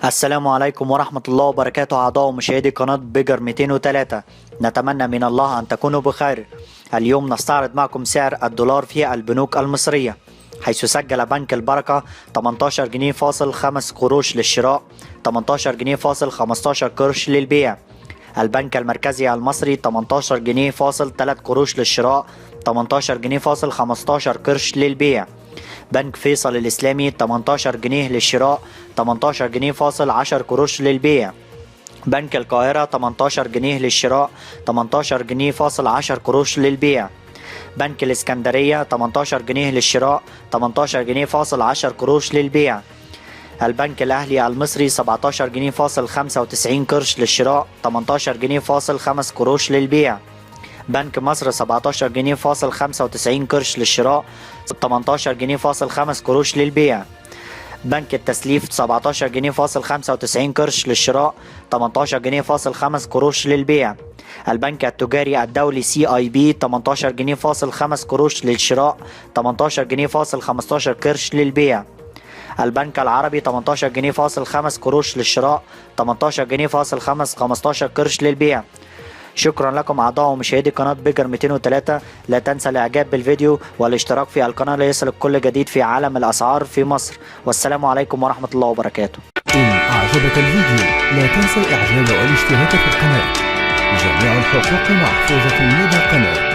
السلام عليكم ورحمة الله وبركاته أعضاء ومشاهدي قناة بيجر 203. نتمنى من الله أن تكونوا بخير. اليوم نستعرض معكم سعر الدولار في البنوك المصرية، حيث سجل بنك البركة 18 جنيه فاصل 5 قروش للشراء، 18 جنيه فاصل 15 قرش للبيع. البنك المركزي المصري 18 جنيه فاصل 3 قروش للشراء، 18 جنيه فاصل 15 قرش للبيع. بنك فيصل الإسلامي 18 جنيه للشراء، 18 جنيه فاصل 10 قروش للبيع. بنك القاهرة 18 جنيه للشراء، 18 جنيه فاصل 10 قروش للبيع. بنك الإسكندرية 18 جنيه للشراء، 18 جنيه فاصل 10 قروش للبيع. البنك الأهلي المصري 17 جنيه فاصل 95 قرش للشراء، 18 جنيه فاصل 5 قروش للبيع. بنك مصر 17 جنيه فاصل 95 قرش للشراء، 18 جنيه فاصل 5 قروش للبيع. بنك التسليف 17 جنيه فاصل 95 قرش للشراء، 18 جنيه فاصل 5 قروش للبيع. البنك التجاري الدولي CIB 18 جنيه فاصل 5 قروش للشراء، 18 جنيه فاصل 15 قرش للبيع. البنك العربي 18 جنيه فاصل 5 قروش للشراء، 18 جنيه فاصل 15 قرش للبيع. شكرا لكم أعضاء ومشاهدي قناة بيجر 203. لا تنسى الإعجاب بالفيديو والاشتراك في القناة ليصلك كل جديد في عالم الأسعار في مصر. والسلام عليكم ورحمة الله وبركاته. إن أعجبك الفيديو لا تنسى الإعجاب والاشتراك في القناة. جميع الحقوق محفوظة لدى القناة.